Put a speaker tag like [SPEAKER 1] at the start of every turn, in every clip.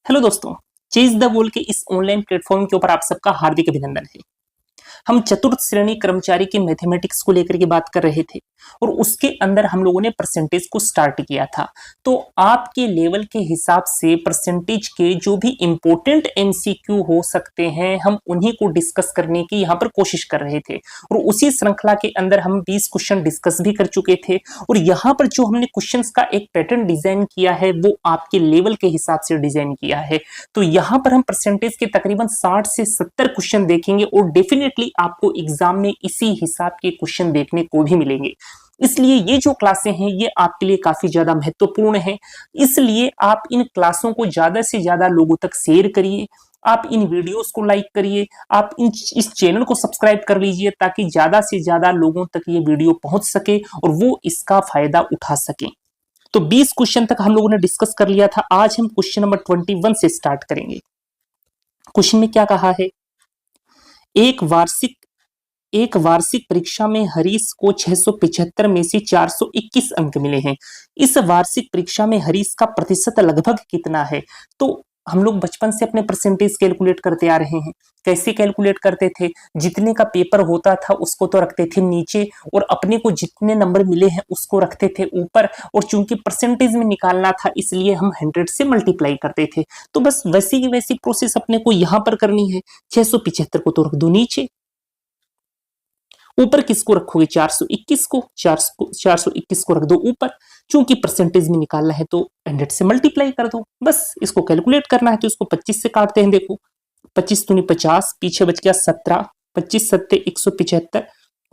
[SPEAKER 1] Hello दोस्तों, chase the world के इस ऑनलाइन प्लेटफॉर्म के ऊपर आप सबका हार्दिक अभिनंदन है। हम चतुर्थ श्रेणी कर्मचारी के मैथमेटिक्स को लेकर के बात कर रहे थे और उसके अंदर हम लोगों ने परसेंटेज को स्टार्ट किया था। तो आपके लेवल के हिसाब से परसेंटेज के जो भी इंपॉर्टेंट एमसीक्यू हो सकते हैं हम उन्हीं को डिस्कस करने की यहाँ पर कोशिश कर रहे थे और उसी श्रृंखला के अंदर हम 20 क्वेश्चन डिस्कस भी कर चुके थे और यहाँ पर जो हमने क्वेश्चंस का एक पैटर्न डिजाइन किया है वो आपके लेवल के हिसाब से डिजाइन किया है। तो यहाँ पर हम परसेंटेज के तकरीबन 60 से 70 क्वेश्चन देखेंगे और डेफिनेटली आपको एग्जाम में इसी हिसाब के क्वेश्चन देखने को भी मिलेंगे। इसलिए ये जो क्लासें हैं ये आपके लिए काफी ज्यादा महत्वपूर्ण है। इसलिए आप इन क्लासों को ज्यादा से ज्यादा लोगों तक शेयर करिए, आप इन वीडियोस को लाइक करिए, आप इस चैनल को सब्सक्राइब कर लीजिए ताकि ज्यादा से ज्यादा लोगों तक ये वीडियो पहुंच सके और वो इसका फायदा उठा सके। तो 20 क्वेश्चन तक हम लोगों ने डिस्कस कर लिया था। आज हम क्वेश्चन नंबर 21 से स्टार्ट करेंगे। क्वेश्चन में क्या कहा है, एक वार्षिक परीक्षा में हरीश को 675 में से 421 अंक मिले हैं। इस वार्षिक परीक्षा में हरीश का प्रतिशत लगभग कितना है? तो हम लोग बचपन से अपने परसेंटेज कैलकुलेट करते आ रहे हैं। कैसे कैलकुलेट करते थे? जितने का पेपर होता था उसको तो रखते थे नीचे और अपने को जितने नंबर मिले हैं उसको रखते थे ऊपर, और चूंकि परसेंटेज में निकालना था इसलिए हम 100 से मल्टीप्लाई करते थे। तो बस वैसी की वैसी प्रोसेस अपने को यहां पर करनी है। 675 को तो रख दो नीचे, ऊपर किसको रखोगे? 421 को, 421 को रख दो ऊपर। चूंकि परसेंटेज में निकालना है तो 100 से मल्टीप्लाई कर दो। बस इसको कैलकुलेट करना है तो इसको 25 से काटते हैं। देखो 25 दूनी 50, पीछे बच गया 17, 25 सत्ते 175,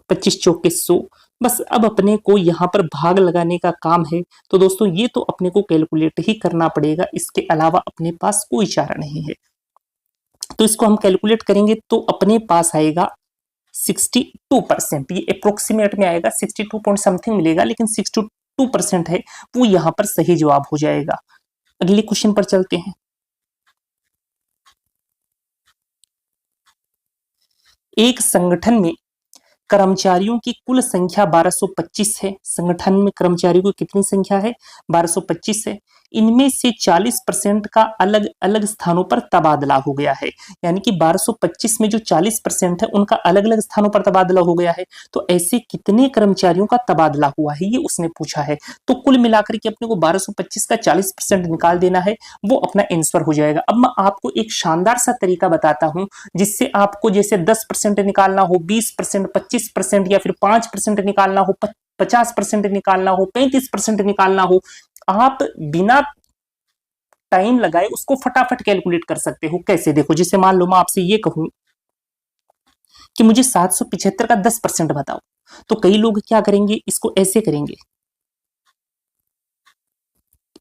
[SPEAKER 1] 25 चौके 100। बस अब अपने को यहाँ पर भाग लगाने का काम है। तो दोस्तों ये तो अपने को कैलकुलेट ही करना पड़ेगा, इसके अलावा अपने पास कोई चारा नहीं है। तो इसको हम कैलकुलेट करेंगे तो अपने पास आएगा 62%। ये अप्रोक्सीमेट में आएगा, 62 पॉइंट समथिंग मिलेगा, लेकिन 62% है वो यहां पर सही जवाब हो जाएगा। अगले क्वेश्चन पर चलते हैं। एक संगठन में कर्मचारियों की कुल संख्या 1225 है। संगठन में कर्मचारियों की कितनी संख्या है? 1225 है। इनमें से 40% का अलग अलग स्थानों पर तबादला हो गया है। यानी कि 1225 में जो 40% है उनका अलग अलग स्थानों पर तबादला हो गया है। तो ऐसे कितने कर्मचारियों का तबादला हुआ है ये उसने पूछा है। तो कुल मिलाकर के अपने को 1225 का 40% निकाल देना है, वो अपना आंसर हो जाएगा। अब मैं आपको एक शानदार सा तरीका बताता हूं जिससे आपको जैसे 10% निकालना हो, 20%, 25% या फिर 5% निकालना हो, 50% निकालना हो, 35% निकालना हो, आप बिना टाइम लगाए उसको फटाफट कैलकुलेट कर सकते हो। कैसे? देखो, जैसे मान लो मैं आपसे ये कहूं कि मुझे 775 का 10% बताओ, तो कई लोग क्या करेंगे, इसको ऐसे करेंगे,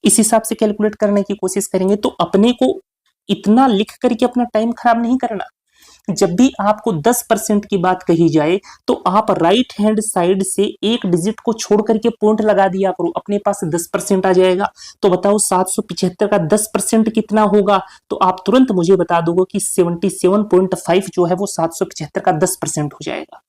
[SPEAKER 1] इस हिसाब से कैलकुलेट करने की कोशिश करेंगे। तो अपने को इतना लिख करके अपना टाइम खराब नहीं करना। जब भी आपको 10% की बात कही जाए तो आप राइट हैंड साइड से एक डिजिट को छोड़ करके पॉइंट लगा दिया करो, अपने पास 10% आ जाएगा। तो बताओ 775 का 10% कितना होगा? तो आप तुरंत मुझे बता दोगे कि 77.5 जो है वो 775 का 10% हो जाएगा।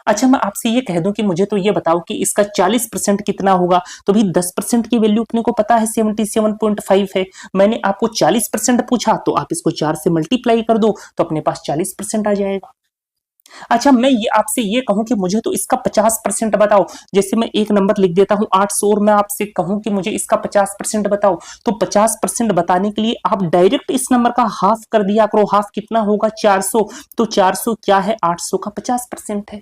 [SPEAKER 1] अच्छा, मैं आपसे ये कह दूं कि मुझे तो ये बताओ कि इसका 40% कितना होगा? तो भी 10% की वैल्यू अपने को पता है 77.5 है। मैंने आपको 40% पूछा तो आप इसको 4 से मल्टीप्लाई कर दो तो अपने पास 40% आ जाएगा। अच्छा, मैं ये आपसे ये कहूं कि मुझे तो इसका 50% बताओ, जैसे मैं एक नंबर लिख देता हूं 800 और मैं आपसे कहूं कि मुझे इसका 50% बताओ, तो 50% बताने के लिए आप डायरेक्ट इस नंबर का हाफ कर दिया करो। हाफ कितना होगा? 400। तो 400 क्या है? 800 का 50% है।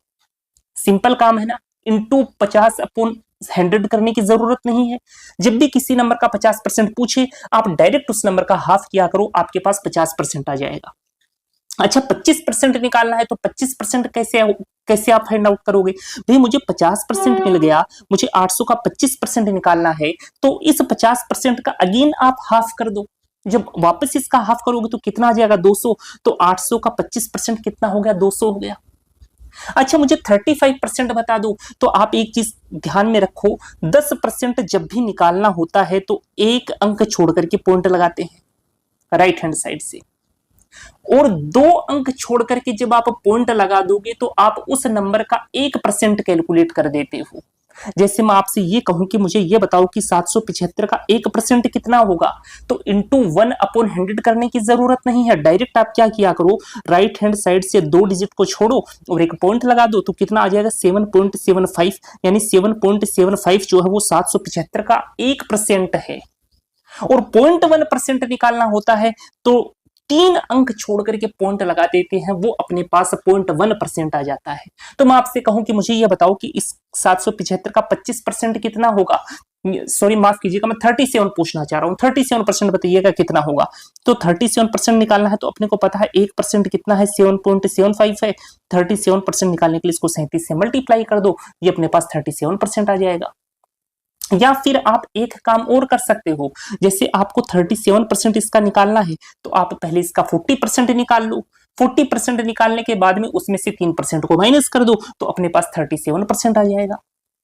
[SPEAKER 1] सिंपल काम है ना, इंटू 50 अपॉन 100 करने की जरूरत नहीं है। जब भी किसी नंबर का 50% पूछे आप डायरेक्ट उस नंबर का हाफ किया करो, आपके पास 50% आ जाएगा। अच्छा, 25% निकालना है तो 25% कैसे आप फाइंड आउट करोगे? भाई मुझे 50% मिल गया, मुझे 800 का 25% निकालना है, तो इस 50% का अगेन आप हाफ कर दो। जब वापस इसका हाफ करोगे तो कितना आ जाएगा? 200। तो 800 का 25% कितना हो गया? 200 हो गया। अच्छा, मुझे 35% बता दो, तो आप एक चीज ध्यान में रखो, 10% जब भी निकालना होता है तो एक अंक छोड़ करके पॉइंट लगाते हैं राइट हैंड साइड से, और 2 अंक छोड़ करके जब आप पॉइंट लगा दोगे तो आप उस नंबर का 1% कैलकुलेट कर देते हो। जैसे मैं आपसे ये कहूं कि मुझे ये बताओ कि 775 का 1% कितना होगा, तो इंटू 1/100 करने की जरूरत नहीं है। डायरेक्ट आप क्या किया करो, राइट हैंड साइड से 2 डिजिट को छोड़ो और एक पॉइंट लगा दो, तो कितना आ जाएगा 7.75, यानी 7.75 जो है वो 775 का 1% है। और 0.1% निकालना होता है तो 3 अंक छोड़ करके पॉइंट लगा देते हैं, वो अपने पास 0.1% आ जाता है। तो मैं आपसे कहूं कि मुझे ये बताओ कि इस 775 का 25% कितना होगा, सॉरी माफ कीजिएगा, मैं 37 पूछना चाह रहा हूं, 37% बताइएगा कितना होगा। तो 37% निकालना है तो अपने को पता है 1% कितना है, 7.75 है। 37% निकालने के लिए इसको 37 से मल्टीप्लाई कर दो, ये अपने पास 37% आ जाएगा। या फिर आप एक काम और कर सकते हो, जैसे आपको 37% इसका निकालना है तो आप पहले इसका 40% निकाल लो। 40% निकालने के बाद में उसमें से 3% को माइनस कर दो, तो अपने पास 37% आ जाएगा।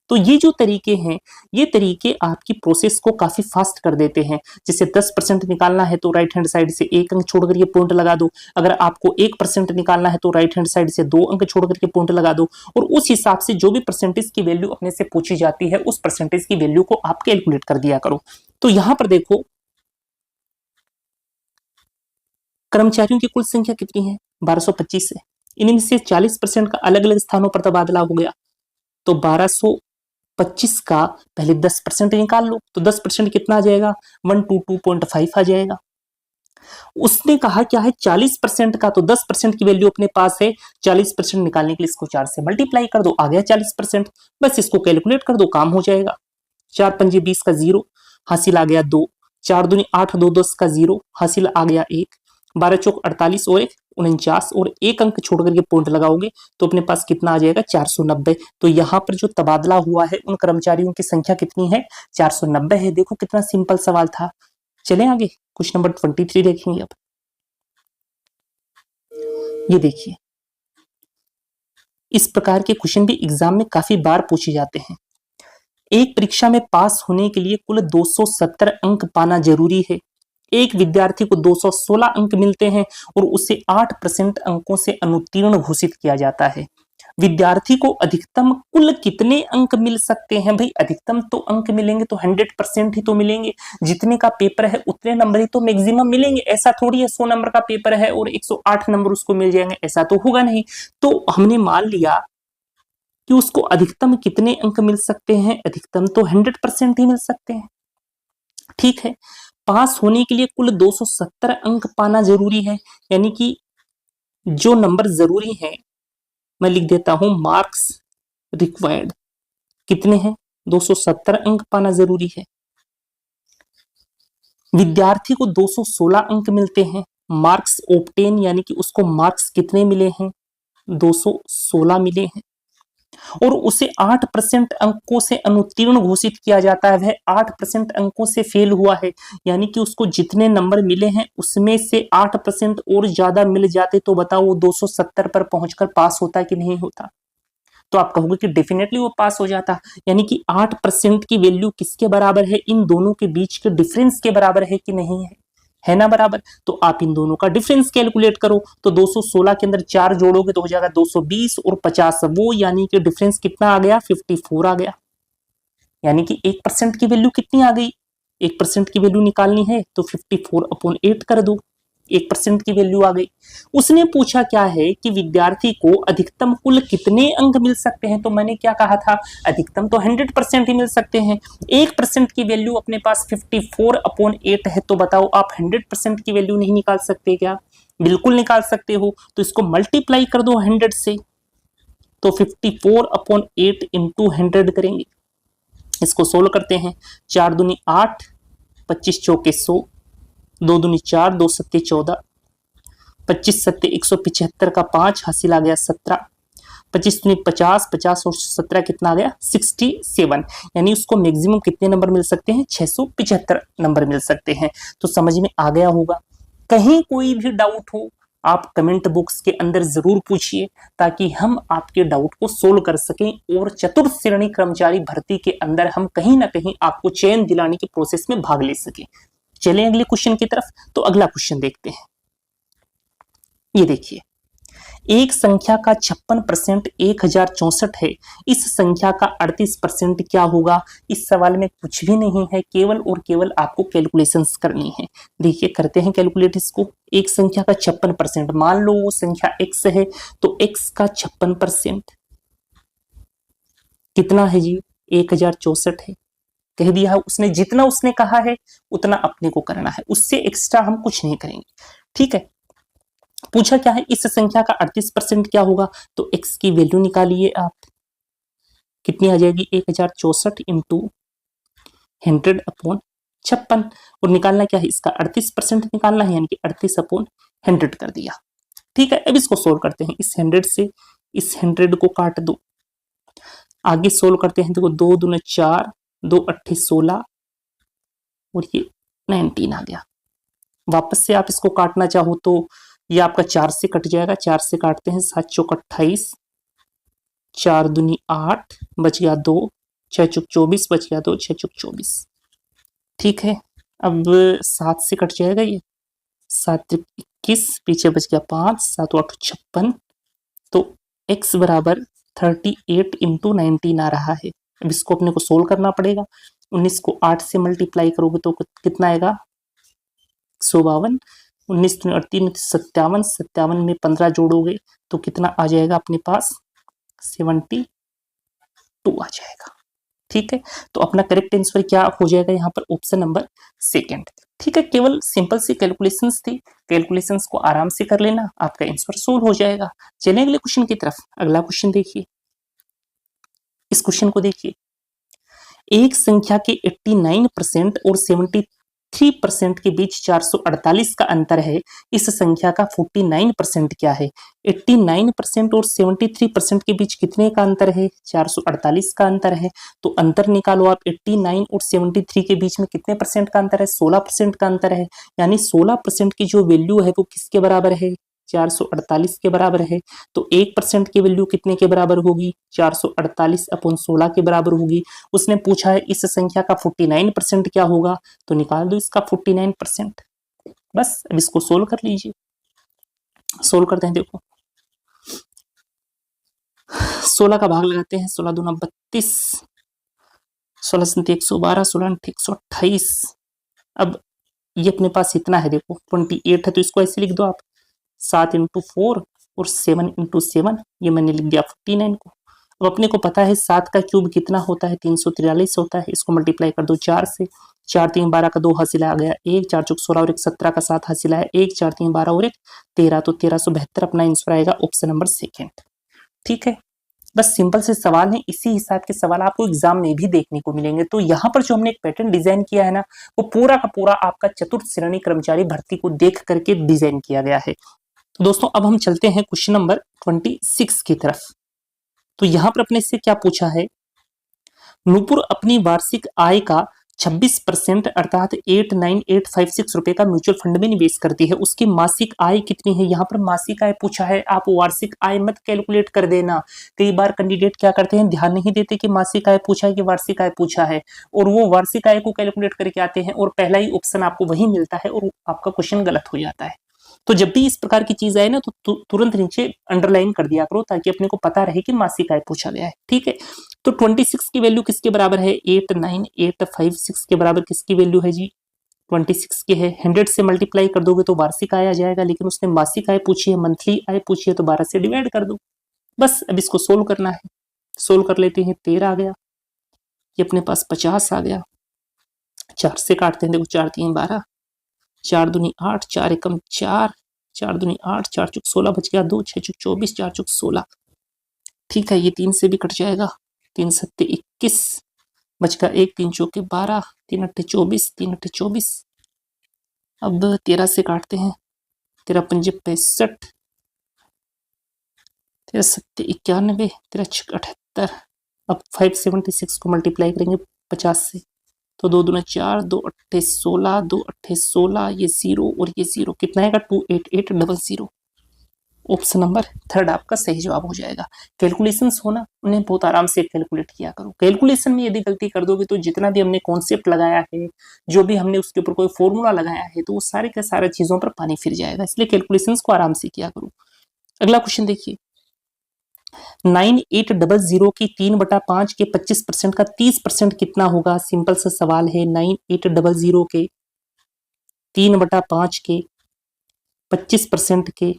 [SPEAKER 1] तो ये जो तरीके हैं, ये तरीके आपकी प्रोसेस को काफी फास्ट कर देते हैं। जैसे 10% निकालना है तो राइट हैंड साइड से 1 अंक छोड़ करके पॉइंट लगा दो, अगर आपको 1% निकालना है तो राइट हैंड साइड से 2 अंक छोड़ करके पॉइंट लगा दो, और उस हिसाब से जो भी परसेंटेज की वैल्यू अपने से पूछी जाती है उस परसेंटेज की वैल्यू को आप कैलकुलेट कर दिया करो। तो यहां पर देखो कर्मचारियों की कुल संख्या कितनी है, 1225 है। इनमें से 40% का अलग अलग स्थानों पर तबादला हो गया, तो 1225 का पहले 10% निकाल लो, तो 10% कितना आ जाएगा, 122.5 आ जाएगा। उसने कहा क्या है 40% का, तो 10% की वैल्यू अपने पास है, 40% निकालने के लिए इसको 4 से मल्टीप्लाई कर दो, आ गया 40%। बस इसको कैलकुलेट कर दो, काम हो जाएगा। 4 पंजे 20 का 0, हासिल आ गया 2, 4 दूनी 8, 2 10 का 0, हासिल आ गया 1, 12 चौक 48 और 1 49, और 1 अंक छोड़ करके पॉइंट लगाओगे तो अपने पास कितना आ जाएगा 490। तो यहाँ पर जो तबादला हुआ है उन कर्मचारियों की संख्या कितनी है, 490 है। देखो कितना सिंपल सवाल था। चलें आगे, क्वेश्चन नंबर 23 देखेंगे। अब ये देखिए, इस प्रकार के क्वेश्चन भी एग्जाम में काफी बार पूछे जाते हैं। एक परीक्षा में पास होने के लिए कुल 270 अंक पाना जरूरी है। एक विद्यार्थी को 216 अंक मिलते हैं और उसे 8% अंकों से अनुत्तीर्ण घोषित किया जाता है। विद्यार्थी को अधिकतम कुल कितने अंक मिल सकते हैं? भाई अधिकतम तो अंक मिलेंगे तो 100% ही तो मिलेंगे। जितने का पेपर है उतने नंबर ही तो मैक्सिमम मिलेंगे। ऐसा थोड़ी है 100 नंबर का पेपर है और 108 नंबर उसको मिल जाएंगे, ऐसा तो होगा नहीं। तो हमने मान लिया कि उसको अधिकतम कितने अंक मिल सकते हैं, अधिकतम तो 100% ही मिल सकते हैं। ठीक है, पास होने के लिए कुल 270 अंक पाना जरूरी है, यानी कि जो नंबर जरूरी है मैं लिख देता हूं, मार्क्स रिक्वायर्ड कितने हैं, 270 अंक पाना जरूरी है। विद्यार्थी को 216 अंक मिलते हैं, मार्क्स ऑब्टेन यानी कि उसको मार्क्स कितने मिले हैं, 216 मिले हैं, और उसे 8% अंकों से अनुत्तीर्ण घोषित किया जाता है। वह 8% अंकों से फेल हुआ है, यानी कि उसको जितने नंबर मिले हैं उसमें से 8% और ज्यादा मिल जाते तो बताओ वो 270 पर पहुंचकर पास होता कि नहीं होता? तो आप कहोगे कि डेफिनेटली वो पास हो जाता। यानी कि 8% की वैल्यू किसके बराबर है, इन दोनों के बीच के डिफरेंस के बराबर है कि नहीं है ना बराबर? तो आप इन दोनों का डिफरेंस कैलकुलेट करो, तो 216 के अंदर 4 जोड़ोगे तो हो जाएगा 220 और 50 वो, यानी कि डिफरेंस कितना आ गया, 54 आ गया। यानी कि 1% की वैल्यू कितनी आ गई, 1% की वैल्यू निकालनी है तो 54/8 कर दो, 1% की वैल्यू आ गई। उसने पूछा क्या है कि विद्यार्थी को अधिकतम कुल कितने अंक मिल सकते हैं, तो मैंने क्या कहा था, अधिकतम तो 100% ही मिल सकते हैं। 1% की वैल्यू अपने पास 54/8 है, तो बताओ आप 100% की वैल्यू नहीं निकाल सकते क्या? बिल्कुल निकाल सकते हो। तो इसको मल्टीप्लाई कर दो 100 से, तो 54/8 इंटू 100 करेंगे। इसको सोल्व करते हैं, 4 दूनी 8, 25 चौके 100, 2 दूनी 4, 2 सत्ते 14, 25 सत्ते 175 का 5, हासिल आ गया 17, 25 दूनी 50, 50 और 17 कितना आ गया 67। यानी उसको मैक्सिमम कितने नंबर मिल सकते हैं, 675 नंबर मिल सकते हैं। तो समझ में आ गया होगा। कहीं कोई भी डाउट हो आप कमेंट बॉक्स के अंदर जरूर पूछिए, ताकि हम आपके डाउट को सोल्व कर सकें और चतुर्थ श्रेणी कर्मचारी भर्ती के अंदर हम कहीं ना कहीं आपको चयन दिलाने की प्रोसेस में भाग ले सकें। चलें अगले क्वेश्चन की तरफ। तो अगला क्वेश्चन देखते हैं। ये देखिए, एक संख्या का 56% 1064 है, इस संख्या का 38% क्या होगा। इस सवाल में कुछ भी नहीं है, केवल और केवल आपको कैलकुलेशंस करनी है। देखिए करते हैं कैलकुलेट इसको। एक संख्या का 56%, मान लो वो संख्या x है तो x का 56% कितना है जी, 1064 है। कह दिया उसने, जितना उसने कहा है उतना अपने को करना है, उससे एक्स्ट्रा हम कुछ नहीं करेंगे। ठीक है, पूछा क्या है, इस संख्या का 38% क्या होगा, तो x की वैल्यू निकालिए आप, कितनी आ जाएगी 1064 इंटू 100/56, और निकालना क्या है, इसका 38% निकालना है, यानी कि 38/100 कर दिया। ठीक है, अब इसको सोल्व करते हैं। इस 100 से इस 100 को काट दो, आगे सोल्व करते हैं। देखो 2 दूने 4, 2 8 16 और ये 19 आ गया। वापस से आप इसको काटना चाहो तो ये आपका 4 से कट जाएगा, 4 से काटते हैं, 7 चौक 28, 4 दूनी 8, बच गया 2, 6 चौक 24, बच गया 2, 6 चौक 24। ठीक है, अब 7 से कट जाएगा ये, 7 21, पीछे बच गया 5, 7 8 56, तो x बराबर 38 इंटू 19 आ रहा है। अब इसको अपने को सोल्व करना पड़ेगा। 19 को 8 से मल्टीप्लाई करोगे तो कितना आएगा, 152, 19 3 57, 57 में 15 जोड़ोगे तो कितना आ जाएगा अपने पास, 72 आ जाएगा। ठीक है, तो अपना करेक्ट आंसर क्या हो जाएगा यहाँ पर, ऑप्शन नंबर सेकंड। ठीक है, केवल सिंपल सी कैलकुलेशंस थी, कैलकुलेशंस को आराम से कर लेना, आपका आंसर सोल्व हो जाएगा। चलिए अगले क्वेश्चन की तरफ। अगला क्वेश्चन देखिए, इस क्वेश्चन को देखिए। एक संख्या के 89% और 73% के बीच 448 का अंतर है, इस संख्या का 49% क्या है। 89% और 73% के बीच कितने का अंतर है, 448 का अंतर है। तो अंतर निकालो आप, 89 और 73 के बीच में कितने परसेंट का अंतर है, 16% का अंतर है। यानी 16% की जो वैल्यू है वो किसके बराबर है, 448 के बराबर है। तो 1% की वैल्यू कितने के बराबर होगी, 448/16 के बराबर होगी। उसने पूछा है इस संख्या का 49% क्या होगा, तो निकाल दो इसका 49%। बस अब इसको सोल्व कर लीजिए। सोल्व करते हैं, देखो 16 का भाग लगाते हैं, 16 दूना 32, 16 सन्ती 112, 16 128। अब ये अपने पास इतना है, देखो 28 है तो इसको ऐसे लिख दो आप, 7 इंटू 4 और 7 इंटू 7, ये मैंने लिख दिया 49 को। अब अपने को पता है 7 का क्यूब कितना होता है, 343 होता है। इसको मल्टीप्लाई कर दो 4 से, 4 3 12 का 2 हासिला आ गया 1, 4 चौक 16 और 1 17 का 7 हासिला है 1, 4 3 12 और 1 13, तो 1372 अपना आंसर आएगा, ऑप्शन नंबर सेकेंड। ठीक है, बस सिंपल से सवाल है, इसी हिसाब के सवाल आपको एग्जाम में भी देखने को मिलेंगे। तो यहाँ पर जो हमने एक पैटर्न डिजाइन किया है ना, वो पूरा का पूरा आपका चतुर्थ श्रेणी कर्मचारी भर्ती को देख करके डिजाइन किया गया है। तो दोस्तों अब हम चलते हैं क्वेश्चन नंबर 26 की तरफ। तो यहां पर अपने से क्या पूछा है, नूपुर अपनी वार्षिक आय का 26% अर्थात 89856 रुपए का म्यूचुअल फंड में निवेश करती है। उसकी मासिक आय कितनी है, यहाँ पर मासिक आय पूछा है, आप वार्षिक आय मत कैलकुलेट कर देना। कई बार कैंडिडेट क्या करते हैं, ध्यान नहीं देते कि मासिक आय पूछा है कि वार्षिक आय पूछा है, और वो वार्षिक आय को कैलकुलेट करके आते हैं और पहला ही ऑप्शन आपको वही मिलता है और आपका क्वेश्चन गलत हो जाता है। तो जब भी इस प्रकार की चीज आए ना तो तुरंत नीचे अंडरलाइन कर दिया करो, ताकि अपने को पता रहे कि मासिक आय पूछा गया है। ठीक है, तो 26 की वैल्यू किसके बराबर है, 89856 के बराबर किसकी वैल्यू है जी, 26 की है। 100 से मल्टीप्लाई कर दोगे तो वार्षिक आय आ जाएगा, लेकिन उसने मासिक आय पूछी है, मंथली आय पूछी है, तो 12 से डिवाइड कर दो। बस अब इसको सोल्व करना है। सोल्व कर लेते हैं, 13 आ गया, ये अपने पास 50 आ गया। 4 से काटते हैं, देखो 4 3 12, 4 दूनी 8, 4 एकम 4, 4 दूनी 8, 4 चौक 16, बच गया 2, 6 चौक 24, 4 चौक 16। ठीक है, ये 3 से भी कट जाएगा, 3 सत्ते 21, बच गया 1, 3 चौके 12, 3 अट्ठे 24, 3 अट्ठे 24। अब 13 से काटते हैं, 13 पंजे 65, 13 सत्ते 91, 13 छक 78। अब 576 को मल्टीप्लाई करेंगे 50 से, तो 2 दूना 4, 2 अट्ठे 16, 2 अट्ठे 16, ये 0 और ये 0, कितना आएगा 28800। ऑप्शन नंबर थर्ड आपका सही जवाब हो जाएगा। कैलकुलेशंस होना, उन्हें बहुत आराम से कैलकुलेट किया करो। कैलकुलेशन में यदि गलती कर दोगे तो जितना भी हमने कॉन्सेप्ट लगाया है, जो भी हमने उसके ऊपर कोई फॉर्मूला लगाया है, तो वो सारे के सारे चीजों पर पानी फिर जाएगा। इसलिए कैलकुलेशंस को आराम से किया करो। अगला क्वेश्चन देखिए, 9800 की 3/5 के 25% का 30% कितना होगा? सिंपल सा सवाल है। 9800 के 3/5 के 25% के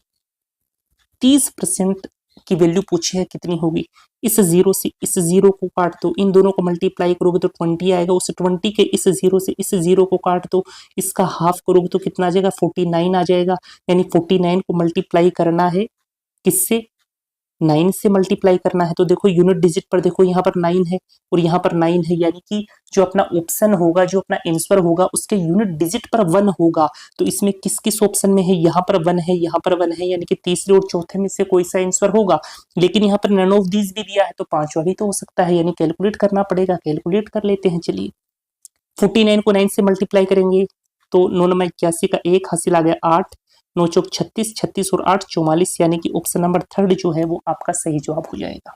[SPEAKER 1] 30% की वैल्यू पूछी है, कितनी होगी? इस जीरो से इस जीरो को काट दो, इन दोनों को मल्टीप्लाई करोगे तो 20 आएगा। उस 20 के इस जीरो से इस जीरो को काट दो, इसका हाफ करोगे तो कितना आ जाएगा? 49 आ जाएगा। यानी 49 को मल्टीप्लाई करना है किससे? 9 से मल्टीप्लाई करना है। तो देखो यूनिट डिजिट पर देखो, यहाँ पर 9 है और यहाँ पर 9 है, यानी कि जो अपना ऑप्शन होगा, जो अपना आंसर होगा, उसके यूनिट डिजिट पर 1 होगा। तो इसमें किस किस ऑप्शन में है? यहाँ पर 1 है, यहाँ पर 1 है, यानी कि तीसरे और चौथे में से कोई सा आंसर होगा। लेकिन यहाँ पर नन ऑफ दीज भी दिया है, तो पांचवा भी तो हो सकता है, यानी कैलकुलेट करना पड़ेगा। कैलकुलेट कर लेते हैं, चलिए। 49 को 9 से मल्टीप्लाई करेंगे तो 9 9 81 का 1 हासिल आ गया 8, 9 चौक 36, 36 और 8 44, यानी कि ऑप्शन नंबर 3 जो है वो आपका सही जवाब हो जाएगा।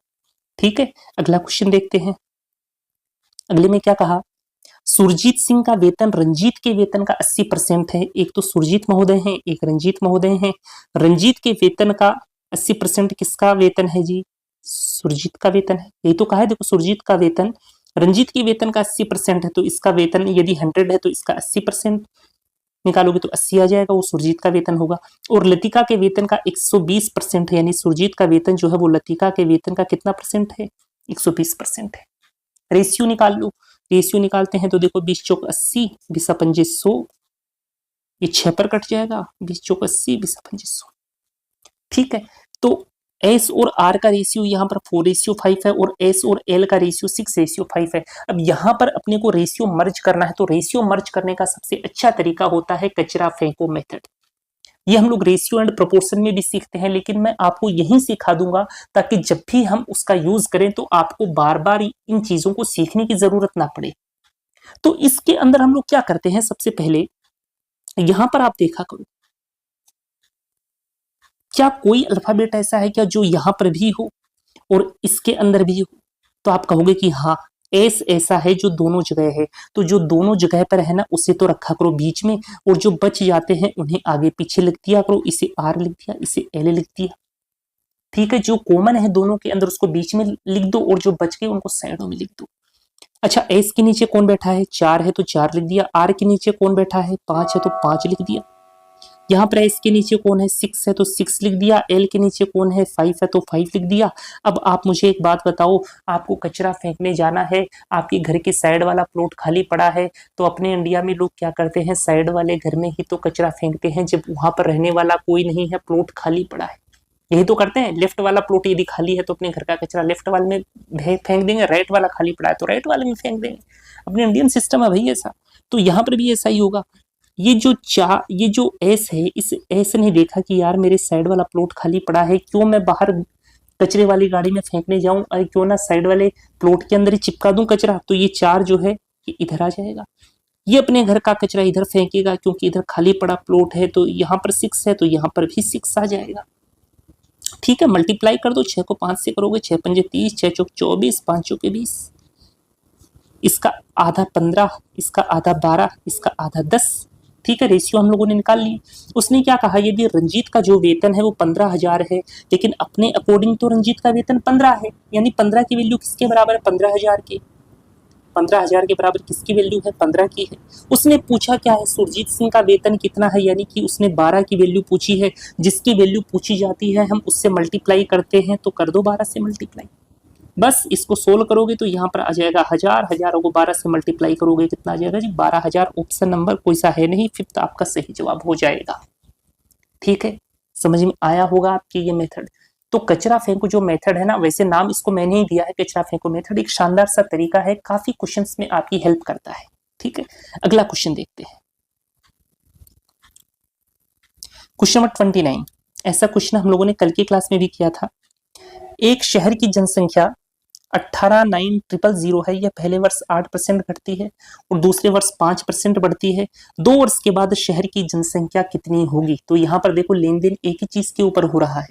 [SPEAKER 1] ठीक है, अगला क्वेश्चन देखते हैं। अगले में क्या कहा? सुरजीत सिंह का वेतन रंजीत के वेतन का 80% है। एक तो सुरजीत महोदय हैं, एक रंजीत महोदय हैं। रंजीत के वेतन का 80% किसका वेतन है जी? सुरजीत का वेतन है। यही तो कहा है, देखो सुरजीत का वेतन रंजीत के वेतन का 80% है, तो इसका वेतन यदि 100 है तो इसका 80% निकालोगे तो 80 आ जाएगा, वो सुरजीत का वेतन होगा। और लतिका के वेतन का 120% है, यानी सुरजीत का वेतन जो है वो लतिका के वेतन का कितना परसेंट है? 120% है। रेशियो निकाल लो। रेशियो निकालते हैं तो देखो 20 चौक 80, 20 पंजे 100, ये 6 पर कट जाएगा। 20 चौक 80, 20 पंजे 100। ठीक है, तो एस और आर का रेशियो यहाँ पर 4:5 है और एस और एल का रेशियो 6:5 है। अब यहाँ पर अपने को रेशियो मर्ज करना है, तो रेशियो मर्ज करने का सबसे अच्छा तरीका होता है कचरा फेंको मेथड। ये हम लोग रेशियो एंड प्रोपोर्शन में भी सीखते हैं, लेकिन मैं आपको यही सिखा दूंगा ताकि जब भी हम उसका यूज करें तो आपको बार बार इन चीजों को सीखने की जरूरत ना पड़े। तो इसके अंदर हम लोग क्या करते हैं, सबसे पहले यहां पर आप देखा करो, क्या कोई अल्फाबेट ऐसा है क्या जो यहां पर भी हो और इसके अंदर भी हो? तो आप कहोगे कि हाँ, एस ऐसा है जो दोनों जगह है। तो जो दोनों जगह पर है ना, उसे तो रखा करो बीच में, और जो बच जाते हैं उन्हें आगे पीछे लिख दिया करो। इसे आर लिख दिया, इसे एल लिख दिया। ठीक है, जो कॉमन है दोनों के अंदर उसको बीच में लिख दो और जो बच गए उनको साइडों में लिख दो। अच्छा, एस के नीचे कौन बैठा है? 4 है तो 4 लिख दिया। आर के नीचे कौन बैठा है? 5 है तो 5 लिख दिया। यहाँ पर एस के नीचे कौन है? 6 है तो 6 लिख दिया। एल के नीचे कौन है? 5 है तो 5 लिख दिया। अब आप मुझे एक बात बताओ, आपको कचरा फेंकने जाना है, आपके घर के साइड वाला प्लॉट खाली पड़ा है, तो अपने इंडिया में लोग क्या करते हैं? साइड वाले घर में ही तो कचरा फेंकते हैं जब वहां पर रहने वाला कोई नहीं है, प्लॉट खाली पड़ा है। यही तो करते हैं। लेफ्ट वाला प्लॉट यदि खाली है तो अपने घर का कचरा लेफ्ट वाले में फेंक देंगे, राइट वाला खाली पड़ा है तो राइट वाले में फेंक देंगे। अपने इंडियन सिस्टम है भाई ऐसा। तो यहाँ पर भी ऐसा ही होगा। ये जो एस है, इस एस ने देखा कि यार मेरे साइड वाला प्लॉट खाली पड़ा है, क्यों मैं बाहर कचरे वाली गाड़ी में फेंकने जाऊं, और क्यों ना साइड वाले प्लॉट के अंदर ही चिपका दूं कचरा। तो ये 4 जो है ये इधर आ जाएगा। ये अपने घर का कचरा इधर फेंकेगा क्योंकि इधर खाली पड़ा प्लॉट है। तो यहाँ पर 6 है तो यहाँ पर भी 6 आ जाएगा। ठीक है, मल्टीप्लाई कर दो। 6 को 5 से करोगे, 6 पंजे 30, 6 चौक 24, 5 चौके 20। इसका आधा 15, इसका आधा 12, इसका आधा 10। ठीक है, रेशियो हम लोगों ने निकाल ली। उसने क्या कहा, यदि रंजीत का जो वेतन है वो 15,000 है, लेकिन अपने अकॉर्डिंग तो रंजीत का वेतन 15 है, यानी 15 की वैल्यू किसके बराबर है? 15,000 के। 15,000 के बराबर किसकी वैल्यू है? 15 की है। उसने पूछा क्या है? सुरजीत सिंह का वेतन कितना है, यानी कि उसने 12 की वैल्यू पूछी है। जिसकी वैल्यू पूछी जाती है हम उससे मल्टीप्लाई करते हैं, तो कर दो 12 से मल्टीप्लाई। बस इसको सोल्व करोगे तो यहाँ पर आ जाएगा 1000, 1000 को 12 से मल्टीप्लाई करोगे कितना आ जाएगा जी? 12,000। ऑप्शन नंबर कोई सा है नहीं, 5th आपका सही जवाब हो जाएगा। ठीक है, समझ में आया होगा आपकी ये मेथड। तो कचरा फेंको जो मेथड है ना, वैसे नाम इसको मैंने ही दिया है कचरा फेंको मेथड, एक शानदार सा तरीका है, काफी क्वेश्चंस में आपकी हेल्प करता है। ठीक है, अगला क्वेश्चन देखते हैं। Question number 29। ऐसा क्वेश्चन हम लोगों ने कल की क्लास में भी किया था। एक शहर की जनसंख्या 18,900 है। यह पहले वर्ष 8% घटती है और दूसरे वर्ष 5% बढ़ती है। 2 वर्ष के बाद शहर की जनसंख्या कितनी होगी? तो यहाँ पर देखो लेन देन एक ही चीज के ऊपर हो रहा है।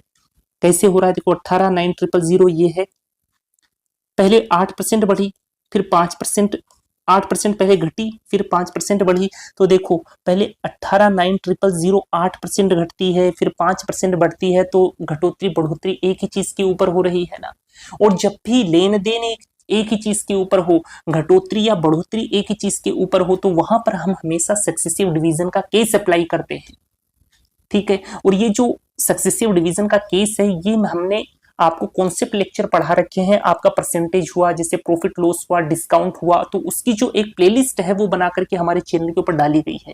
[SPEAKER 1] कैसे हो रहा है? देखो 18,900 ये है, पहले 8% बढ़ी, फिर 5% 8% पहले घटी फिर 5% बढ़ी। तो देखो पहले 18,9,000 8% घटती है, फिर 5% बढ़ती है, तो घटोतरी बढ़ोतरी एक ही चीज के ऊपर हो रही है ना। और जब भी लेन देन एक ही चीज के ऊपर हो, घटोतरी या बढ़ोतरी एक ही चीज के ऊपर हो, तो वहां पर हम हमेशा सक्सेसिव डिवीजन का केस अप्लाई करते हैं। ठीक है, और ये जो सक्सेसिव डिवीजन का केस है, ये हमने आपको कॉन्सेप्ट लेक्चर पढ़ा रखे हैं। आपका परसेंटेज हुआ, जैसे प्रॉफिट लॉस हुआ, डिस्काउंट हुआ, तो उसकी जो एक प्लेलिस्ट है वो बना करके हमारे चैनल के ऊपर डाली गई है।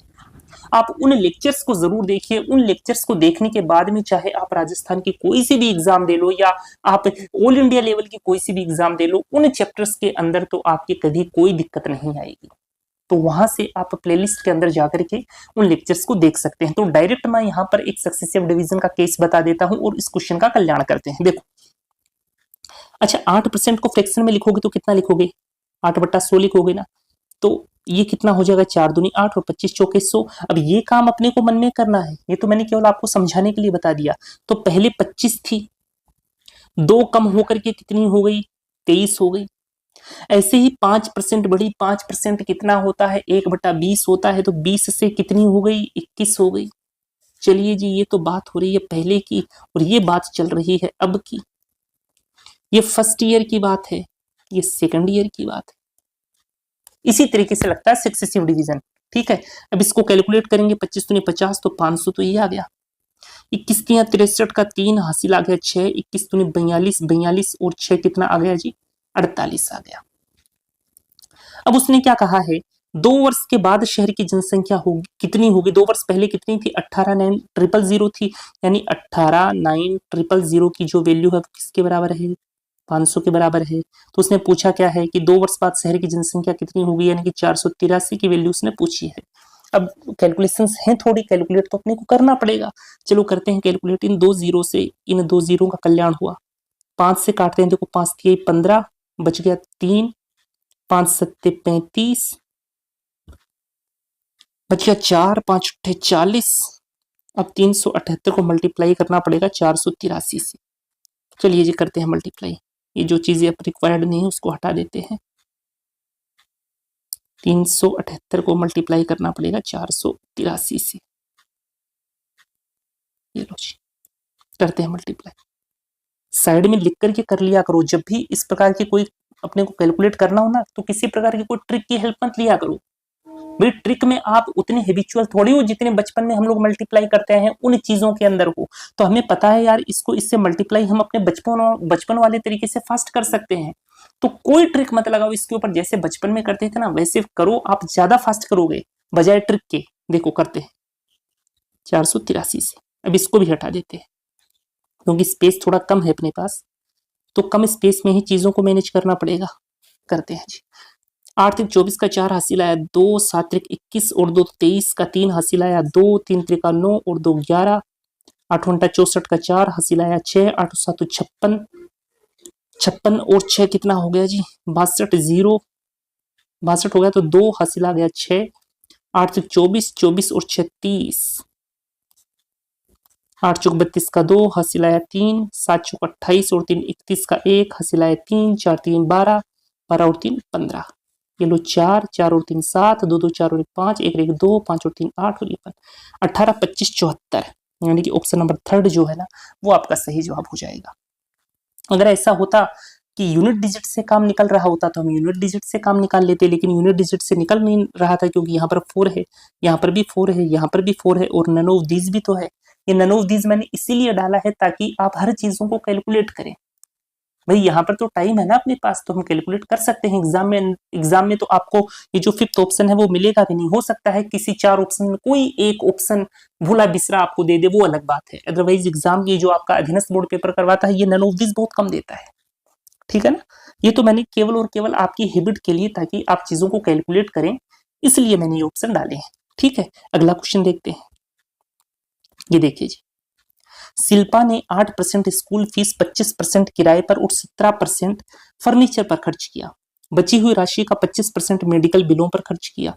[SPEAKER 1] आप उन लेक्चर्स को जरूर देखिए। उन लेक्चर्स को देखने के बाद में चाहे आप राजस्थान की कोई सी भी एग्जाम दे लो या आप ऑल इंडिया लेवल की कोई सी भी एग्जाम दे लो, उन चैप्टर्स के अंदर तो आपके कभी कोई दिक्कत नहीं आएगी। तो वहां से आप प्लेलिस्ट के अंदर जाकर के उन लेक्चर्स को देख सकते हैं। तो डायरेक्ट मैं यहाँ पर एक सक्सेसिव डिवीजन का केस बता देता हूं और इस क्वेश्चन का कल्याण करते हैं। देखो, अच्छा 8% को फ्रैक्शन में लिखोगे तो कितना लिखोगे? 8/100 लिखोगे ना। तो ये कितना हो जाएगा? 4 दूनी 8 और 25 चौके 100। अब ये काम अपने को मन में करना है, ये तो मैंने केवल आपको समझाने के लिए बता दिया। तो पहले 25 थी, 2 कम होकर के कितनी हो गई? 23 हो गई। ऐसे ही 5% बढ़ी, 5% कितना होता है? 1/20 होता है। तो 20 से कितनी हो गई? 21 हो गई। चलिए जी, ये तो बात हो रही है पहले की, और ये बात चल रही है अब की। ये फर्स्ट ईयर की बात है, ये सेकंड ईयर की बात है। इसी तरीके से लगता है सक्सेसिव डिवीजन। ठीक है, अब इसको कैलकुलेट करेंगे। 25 दूनी 50, तो 500 तो ये आ गया। 21 तिया 63 का 3 हासिल आ गया 6। 21 दूनी 42, 42 और 6 कितना आ गया जी? 48 आ गया। अब उसने क्या कहा है? 2 वर्ष के बाद शहर की जनसंख्या होगी कितनी होगी? 2 वर्ष पहले कितनी थी? 18,9,000 थी, यानी 18,9,000 की जो वैल्यू है किसके बराबर है? 500 के बराबर है। तो उसने पूछा क्या है कि 2 वर्ष बाद शहर की जनसंख्या कितनी होगी, यानी कि 483 की वैल्यू उसने पूछी है। अब कैलकुलेशंस हैं थोड़ी, कैलकुलेट तो अपने को करना पड़ेगा। चलो करते हैं कैलकुलेट। इन 2 जीरो से इन 2 जीरो का कल्याण हुआ। 5 से काटते हैं, देखो 5 3 15, बच गया 3, 5 7 35, बच गया 4, 5 8 40। अब 378 को मल्टीप्लाई करना पड़ेगा 483 से। चलिए जी करते हैं मल्टीप्लाई। ये जो चीजें अब रिक्वायर्ड नहीं है उसको हटा देते हैं। 378 को मल्टीप्लाई करना पड़ेगा 483 से। ये लो जी, करते हैं मल्टीप्लाई। साइड में लिख करके कर लिया करो। जब भी इस प्रकार की कोई अपने को कैलकुलेट करना हो ना, तो किसी प्रकार की कोई ट्रिक की हेल्प मत लिया करो। भाई ट्रिक में आप उतने हैबिचुअल थोड़ी हो जितने बचपन में हम लोग मल्टीप्लाई करते हैं उन चीजों के अंदर हो। तो हमें पता है यार, इसको इससे मल्टीप्लाई हम अपने बचपन वाले तरीके से फास्ट कर सकते हैं। तो कोई ट्रिक मत लगाओ इसके ऊपर, जैसे बचपन में करते थे ना वैसे करो, आप ज्यादा फास्ट करोगे बजाय ट्रिक के। देखो करते हैं 483 से। अब इसको भी हटा देते हैं क्योंकि स्पेस थोड़ा कम है अपने पास, तो कम स्पेस में ही चीजों को मैनेज करना पड़ेगा। करते हैं जी। 8 त्रिक 24 का 4 हासिल आया 2, 7 त्रिक 21 और 2 23 का 3 हासिल आया 2, 3 त्रिका 9 और 2 11, 8 घंटा 64 का 4 हासिल आया 6, 8 7 56, 56 और 6 कितना हो गया जी? 62, 0 62 हो गया, तो 2 हासिल आ गया 6, 8 त्रिक 24, 24 और 6 30, 8 चौक 32 का 2 हासिल आया 3, 7 चौक 28 और 3 31 का 1 हासिल आया 3, 4 3 12, 12 और 3 15। ये लो 4, 4 और 3 7, 2 2 4 और 1 5, 1 1 2, 5 और 3 8 और 1 18 25 74, यानी कि ऑप्शन नंबर 3 जो है ना वो आपका सही जवाब हो जाएगा। अगर ऐसा होता कि यूनिट डिजिट से काम निकल रहा होता तो हम यूनिट डिजिट से काम निकाल लेते, लेकिन यूनिट डिजिट से निकल नहीं रहा था क्योंकि यहाँ पर 4 है, यहाँ पर भी 4 है, यहाँ पर भी 4 है और नन ऑफ दीज भी तो है। ये नन ऑफ दीज मैंने इसीलिए डाला है ताकि आप हर चीजों को कैलकुलेट करें। भाई यहाँ पर तो टाइम है ना अपने पास, तो हम कैलकुलेट कर सकते हैं। एग्जाम में तो आपको ये जो 5th ऑप्शन है वो मिलेगा भी नहीं। हो सकता है किसी 4 ऑप्शन में कोई एक ऑप्शन भूला बिसरा आपको दे दे, वो अलग बात है। अदरवाइज एग्जाम ये जो आपका अधीनस्थ बोर्ड पेपर करवाता है ये नन ऑफ दिस बहुत कम देता है। ठीक है ना, ये तो मैंने केवल और केवल आपकी हैबिट के लिए, ताकि आप चीजों को कैलकुलेट करें, इसलिए मैंने ये ऑप्शन डाले हैं। ठीक है, अगला क्वेश्चन देखते हैं। ये देखिए जी, शिल्पा ने 8% स्कूल फीस, 25% किराए पर और 17% फर्नीचर पर खर्च किया। बची हुई राशि का 25% मेडिकल बिलों पर खर्च किया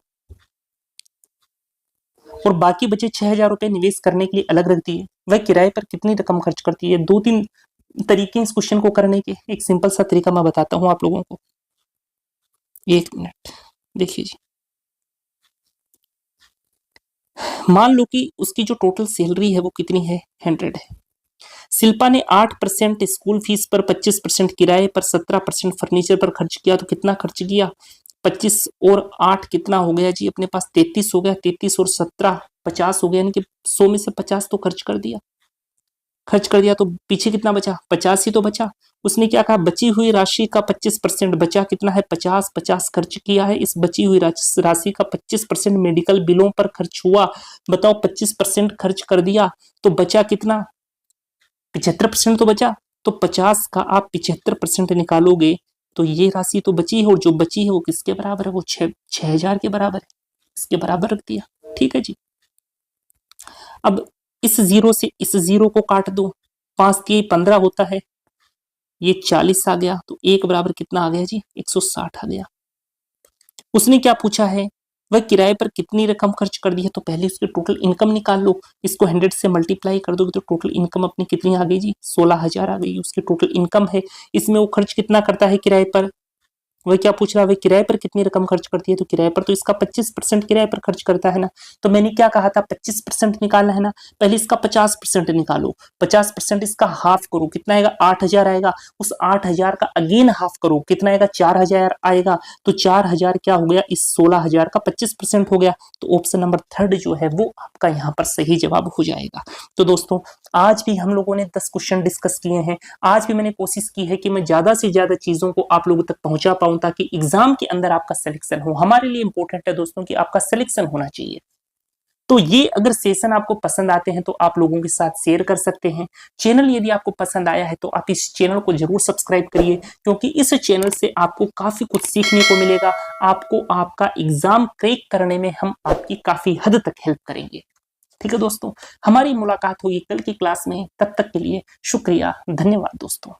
[SPEAKER 1] और बाकी बचे 6,000 रुपए निवेश करने के लिए अलग रखती है। वह किराए पर कितनी रकम खर्च करती है? 2-3 तरीके इस क्वेश्चन को करने के। एक सिंपल सा तरीका मैं बताता हूं आप लोगों को, 1 मिनट। देखिए जी, मान लो कि उसकी जो टोटल सैलरी है वो कितनी है, 100 है। शिल्पा ने 8% स्कूल फीस पर, 25% किराए पर, 17% फर्नीचर पर खर्च किया। तो कितना खर्च किया, 25 और 8 कितना हो गया जी अपने पास, 33 हो गया। 33 और 17 50 हो गया, यानी कि 100 में से 50 तो खर्च कर दिया। खर्च कर दिया तो पीछे कितना बचा, 50 ही तो बचा। उसने क्या कहा, बची हुई राशि का 25% बचा, कितना है 50, 50 खर्च किया है। इस बची हुई राशि का 25% मेडिकल बिलों पर खर्च हुआ। बताओ 25% खर्च कर दिया तो बचा कितना, 75% तो बचा। तो 50 का आप 75% निकालोगे तो ये राशि तो बची है, और जो बची है वो किसके बराबर है, वो 6,000 के बराबर है। इसके बराबर रख दिया, ठीक है जी। अब इस जीरो से इस जीरो को काट दो, 5×3 = 15 होता है, ये 40 आ गया। तो एक बराबर कितना आ गया जी, 160 आ गया। उसने क्या पूछा है, वह किराए पर कितनी रकम खर्च कर दी है। तो पहले उसकी टोटल इनकम निकाल लो, इसको 100 से मल्टीप्लाई कर दोगे तो टोटल इनकम अपनी कितनी आ गई जी, 16,000 आ गई। उसकी टोटल इनकम है। इसमें वो खर्च कितना करता है किराए पर, वह क्या पूछ रहा है, वह किराए पर कितनी रकम खर्च करती है। तो किराए पर तो इसका 25% किराए पर खर्च करता है ना। तो मैंने क्या कहा था, 25% निकालना है ना। पहले इसका 50% निकालो, 50% इसका हाफ करो, कितना आएगा, 8,000 आएगा। उस 8,000 का अगेन हाफ करो, कितना आएगा, 4,000 आएगा। तो 4,000 क्या हो गया, इस 16,000 का 25% हो गया। तो ऑप्शन नंबर 3 जो है वो आपका यहाँ पर सही जवाब हो जाएगा। तो दोस्तों आज भी हम लोगों ने 10 क्वेश्चन डिस्कस किए हैं। आज भी मैंने कोशिश की है कि मैं ज्यादा से ज्यादा चीजों को आप लोगों तक पहुंचा पाऊं, ताकि एग्जाम के अंदर आपका सिलेक्शन हो। हमारे लिए इंपॉर्टेंट है दोस्तों कि आपका सिलेक्शन होना चाहिए। तो ये अगर सेशन आपको पसंद आते हैं तो आप लोगों के साथ शेयर कर सकते हैं। चैनल यदि आपको पसंद आया है तो आप इस चैनल को जरूर सब्सक्राइब करिए, क्योंकि इस चैनल से आपको काफी कुछ सीखने को मिलेगा। आपको आपका एग्जाम क्रैक करने में हम आपकी काफी हद तक हेल्प करेंगे। ठीक है दोस्तों, हमारी मुलाकात होगी कल की क्लास में। तब तक के लिए शुक्रिया, धन्यवाद दोस्तों।